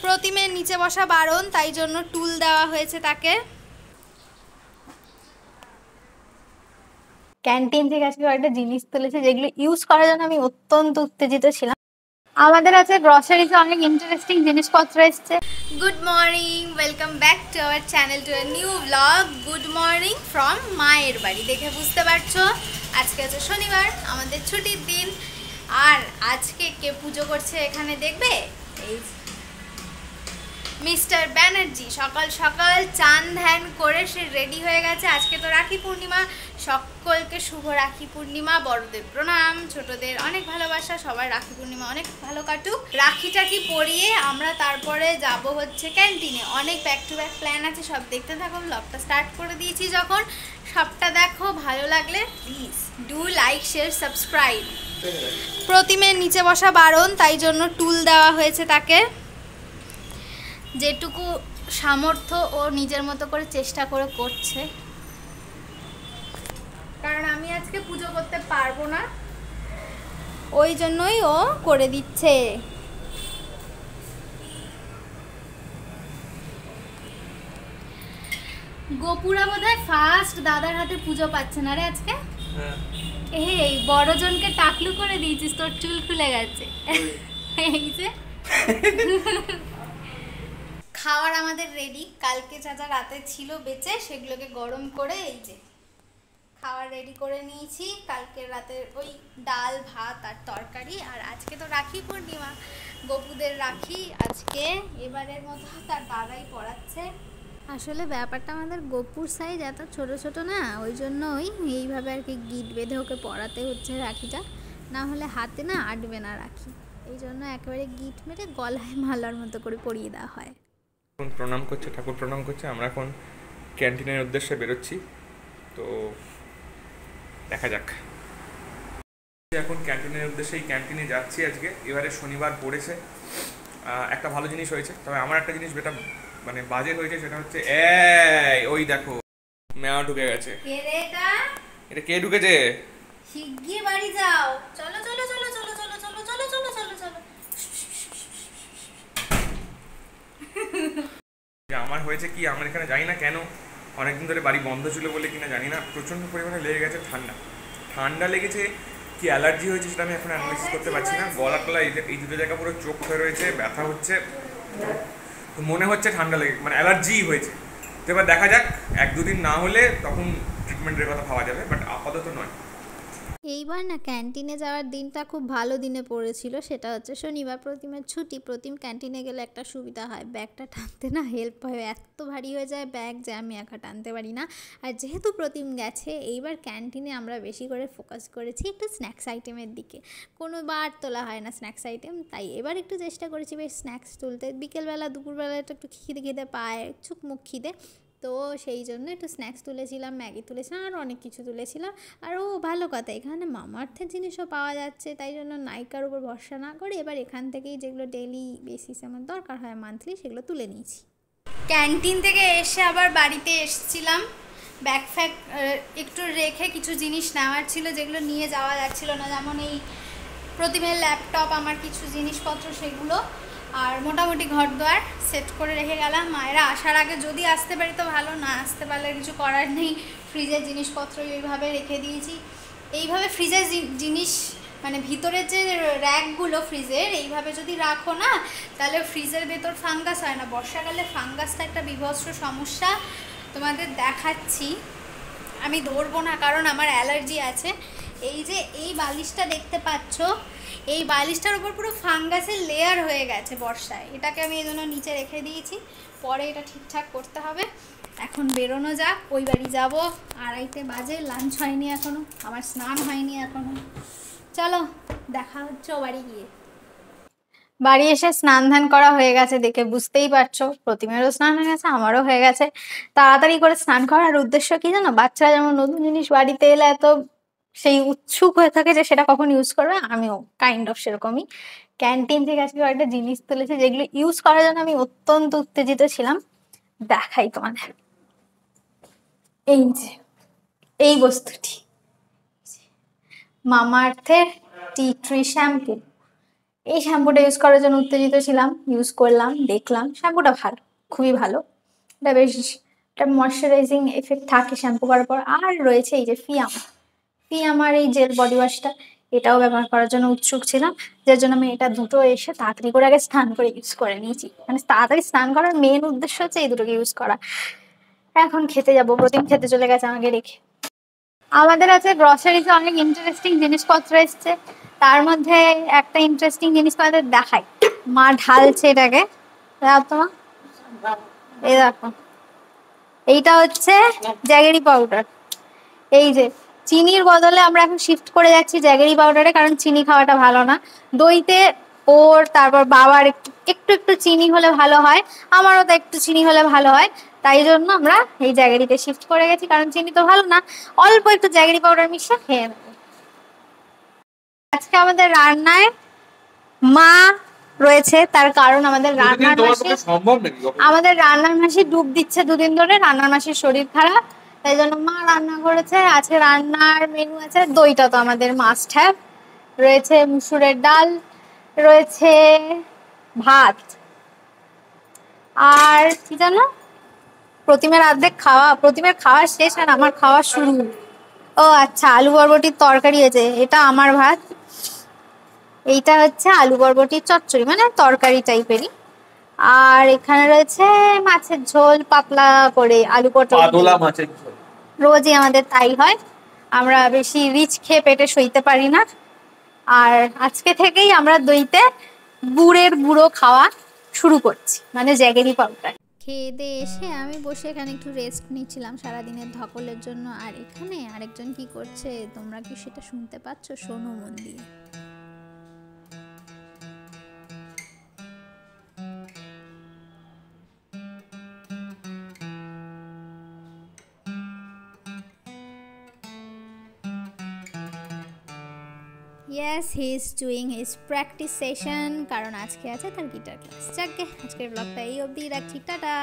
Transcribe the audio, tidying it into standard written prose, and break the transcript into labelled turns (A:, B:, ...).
A: প্রতিমের নিচে বসা বারণ, তাই জন্য টুল দেওয়া হয়েছে তাকে। ক্যান্টিন থেকে আজকে একটা জিনিস তুলেছে যেগুলো ইউজ করার জন্য আমি অত্যন্ত উত্তেজিত ছিলাম। আমাদের আছে গ্রসারিতে অনেক ইন্টারেস্টিং জিনিসপত্র এসছে। Good morning, welcome back to our channel, to a new blog. Good morning from মায়ের বাড়ি। দেখে বুঝতে পারছো আজকে আছে শনিবার, আমাদের ছুটির দিন। আর আজকে কে পুজো করছে এখানে দেখবে, এই মিস্টার ব্যানার্জি সকাল সকাল চান ধ্যান করে সে রেডি হয়ে গেছে। আজকে তো রাখি পূর্ণিমা, সকলকে শুভ রাখি পূর্ণিমা। বড়দের প্রণাম, ছোটদের অনেক ভালোবাসা, সবার রাখি পূর্ণিমা অনেক ভালো কাটুক। রাখিটাকি পরিয়ে আমরা তারপরে যাব হচ্ছে ক্যান্টিনে। অনেক ব্যাক টু ব্যাক প্ল্যান আছে, সব দেখতে থাকো। ব্লগটা স্টার্ট করে দিয়েছি যখন, সবটা দেখো। ভালো লাগলে please do like, share, subscribe. প্রতিমের নিচে বসা বারণ, তাই জন্য টুল দেওয়া হয়েছে তাকে। যেটুকু সামর্থ্য ও নিজের মতো করে চেষ্টা করে করছে, কারণ আমি আজকে পুজো করতে পারবো না, ওই জন্যই ও করে দিচ্ছে। গোপুরা বোধহয় ফার্স্ট দাদার হাতে পুজো পাচ্ছে না রে আজকে। এই বড়জনকে টাকলু করে দিয়েছিস, তোর চুল খুলে গেছে। এই যে খাবার আমাদের রেডি, কালকে যা যা রাতে ছিল বেঁচে সেগুলোকে গরম করে এই যে খাবার রেডি করে নিয়েছি। কালকে রাতের ওই ডাল ভাত আর তরকারি। আর আজকে তো রাখি পূর্ণিমা, গোপুদের রাখি আজকে এবারের মতো তার দাদাই পড়াচ্ছে। আসলে ব্যাপারটা আমাদের গোপুর সাইজ এত ছোট ছোট না, ওই জন্যই এইভাবে আর কি গিট বেঁধে ওকে পড়াতে হচ্ছে রাখিটা, না হলে হাতে না আটবে না রাখি। এই জন্য একেবারে গিট মেরে গলায় মালার মতো করে পরিয়ে দেওয়া হয়।
B: প্রণাম করছে, ঠাকুর প্রণাম করছে। আমরা এখন ক্যান্টিনের উদ্দেশ্যে বেরোচ্ছি, তো দেখা যাক। এখন ক্যান্টিনের উদ্দেশ্যে এই ক্যান্টিনে যাচ্ছি আজকে। এবারে শনিবার পড়েছে, একটা ভালো জিনিস হয়েছে। তবে আমার একটা জিনিস যেটা মানে বাজে হয়েছে সেটা হচ্ছে ওই দেখো মেয়া ঢুকে গেছে। এটা কে ঢুকেছে?
A: শিগগির বাড়ি যাও, চলো চলো চলো চলো চলো চলো চলো চলো চলো চলো।
B: আমার হয়েছে কি, আমার এখানে জানি না কেন অনেকদিন ধরে বাড়ি বন্ধ ছিল বলে কিনা জানি না, প্রচণ্ড পরিমাণে লেগে গেছে ঠান্ডা লেগেছে কি অ্যালার্জি হয়েছে সেটা আমি এখন অ্যানালাইসিস করতে পারছি না। গলা টলা এই দুটো জায়গা পুরো চোখ হয়ে রয়েছে, ব্যথা হচ্ছে, তো মনে হচ্ছে ঠান্ডা লেগে মানে অ্যালার্জি হয়েছে। তো এবার দেখা যাক, 1-2 দিন না হলে তখন ট্রিটমেন্টের কথা ভাবা যাবে, বাট আপাতত নয়।
A: এইবার না ক্যান্টিনে যাওয়ার দিনটা খুব ভালো দিনে পড়েছিল, সেটা হচ্ছে শনিবার, প্রতিমার ছুটি। প্রতিম ক্যান্টিনে গেলে একটা সুবিধা হয়, ব্যাগটা টানতে না হেল্প হয়। এত ভারী হয়ে যায় ব্যাগ যে আমি একা টানতে পারি না। আর যেহেতু প্রতিম গেছে, এইবার ক্যান্টিনে আমরা বেশি করে ফোকাস করেছি একটু স্ন্যাক্স আইটেমের দিকে। কোনো বার তোলা হয় না স্ন্যাক্স আইটেম, তাই এবার একটু চেষ্টা করেছি বেশ স্ন্যাক্স তুলতে। বিকেলবেলা দুপুরবেলা একটু খিদে খিদে পায়, চুক মুখ খিদে, তো সেই জন্য একটু স্ন্যাক্স তুলেছিলাম, ম্যাগি তুলেছিলাম, আর অনেক কিছু তুলেছিলাম। আর ও ভালো কথা, এখানে মামাআর্থের জিনিসও পাওয়া যাচ্ছে, তাই জন্য নাইকার উপর ভরসা না করে এবার এখান থেকেই যেগুলো ডেইলি বেসিসে আমার দরকার হয়, মান্থলি, সেগুলো তুলে নিয়েছি। ক্যান্টিন থেকে এসে আবার বাড়িতে এসেছিলাম, ব্যাগ ফ্যাগ একটু রেখে কিছু জিনিস নেওয়ার ছিল যেগুলো নিয়ে যাওয়া যাচ্ছিল না, যেমন এই প্রতিমের ল্যাপটপ, আমার কিছু জিনিসপত্র সেগুলো। আর মোটামুটি ঘরদোয়ার সেট করে রেখে গেলাম। মায়েরা আসার আগে যদি আসতে পারি তো ভালো, না আসতে পারলে কিছু করার নেই। ফ্রিজের জিনিসপত্র এইভাবে রেখে দিয়েছি। এইভাবে ফ্রিজের জিনিস মানে ভিতরের যে র্যাকগুলো ফ্রিজের, এইভাবে যদি রাখো না তাহলে ফ্রিজের ভেতর ফাঙ্গাস হয় না। বর্ষাকালে ফাঙ্গাসটা একটা বিভৎস সমস্যা, তোমাদের দেখাচ্ছি। আমি ধরবো না কারণ আমার অ্যালার্জি আছে। এই যে এই বালিশটা দেখতে পাচ্ছ, এই বালিশটার উপর পুরো ফাঙ্গাসের লেয়ার হয়ে গেছে বর্ষায়। এটাকে আমি এই জন্য নিচে রেখে দিয়েছি, পরে এটা ঠিকঠাক করতে হবে। এখন বেরোনো যাক, ওই বাড়ি যাবো। 2:30 বাজে, লাঞ্চ হয়নি এখনও, আমার স্নান হয়নি এখনও। চলো দেখা হচ্ছে ও বাড়ি গিয়ে। বাড়ি এসে স্নান ধান করা হয়ে গেছে দেখে বুঝতেই পারছো, প্রতিমেরও স্নান হয়ে গেছে, আমারও হয়ে গেছে। তাড়াতাড়ি করে স্নান করার উদ্দেশ্য কি জানো? বাচ্চারা যেমন নতুন জিনিস বাড়িতে এলে এত সেই উৎসুক হয়ে থাকে যে সেটা কখন ইউজ করবে, আমিও কাইন্ড অফ সেরকমই। ক্যান্টিন থেকে আজকে একটা জিনিস তুলেছে যেগুলো ইউজ করার জন্য আমি অত্যন্ত উত্তেজিত ছিলাম। দেখাই তোমাদের, এই যে এই বস্তুটি মামাআর্থের টি ট্রি শ্যাম্পু। এই শ্যাম্পুটা ইউজ করার জন্য উত্তেজিত ছিলাম, ইউজ করলাম, দেখলাম শ্যাম্পুটা ভালো, খুবই ভালো। এটা বেশ একটা ময়শ্চারাইজিং এফেক্ট থাকে শ্যাম্পু করার পর। আর রয়েছে এই যে ফিয়ামার এই জেল বডি ওয়াশটা, এটাও ব্যবহার করার জন্য উৎসুক ছিলাম, যার জন্য আমি এটা দুটো এসে তাড়াতাড়ি করে আগে স্নান করে ইউজ করে নিয়েছি। মানে তাড়াতাড়ি স্নান করার মেন উদ্দেশ্য হচ্ছে এই দুটোকে ইউজ করা। এখন খেতে যাবো, প্রতিদিন খেতে চলে গেছে আমাকে রেখে। আমাদের আছে গ্রসারিতে অনেক ইন্টারেস্টিং জিনিসপত্র এসছে, তার মধ্যে একটা ইন্টারেস্টিং জিনিস আমাদের দেখাই। মা ঢালছে এটাকে, তোমার এই দেখো, এইটা হচ্ছে জ্যাগেরি পাউডার। এই যে চিনির বদলে আমরা এখন শিফট করে যাচ্ছি জ্যাগেরি পাউডারে, কারণ চিনি খাওয়াটা ভালো না। দইতে ওর তারপর বাবার একটু একটু একটু চিনি হলে ভালো হয়, আমারও তো একটু চিনি হলে ভালো হয়, তাই জন্য আমরা এই জ্যাগেরিতে শিফট করে গেছি, কারণ চিনি তো ভালো না, অল্প একটু জ্যাগেরি পাউডার মিশিয়ে খেয়ে নেব। আজকে আমাদের রান্নায় মা রয়েছে, তার কারণ আমাদের রান্নার মাসি ডুব দিচ্ছে দুদিন ধরে, রান্নার মাসির শরীর খারাপ, তাই জন্য মা রান্না করেছে। আজকে রান্নার মেনু আছে, দইটা তো আমাদের মাস্ট হ্যাভ, রয়েছে মুসুরের ডাল, রয়েছে ভাত, আর কি জানো, প্রতিমের প্রতিমের খাওয়া শেষ আর আমার খাওয়া শুরু। ও আচ্ছা, আলু বরবটির তরকারি আছে, এটা আমার ভাত। এইটা হচ্ছে আলু বরবটির চচ্চড়ি, মানে তরকারি টাইপেরই। আর এখানে রয়েছে মাছের ঝোল, পাতলা করে আলু পটল মাছের ঝোল। রোজই আমাদের তাই হয়, আমরা বেশি রিচ খেয়ে পেটে সইতে পারি না। আর আজকে থেকেই আমরা দইতে গুড়ের গুঁড়ো খাওয়া শুরু করছি, মানে জ্যাগেরি পাউডার। খেয়ে দিয়ে এসে আমি বসে এখানে একটু রেস্ট নিচ্ছিলাম সারাদিনের ধকলের জন্য। আর এখানে আরেকজন কি করছে তোমরা কি সেটা শুনতে পাচ্ছ? শোনো মন দিয়ে। Yes, he is doing his practice session, কারণ আজকে আছে তার গিটার ক্লাস। যাকে আজকের ব্লগটা এই অবধি রাখছি, টাটা।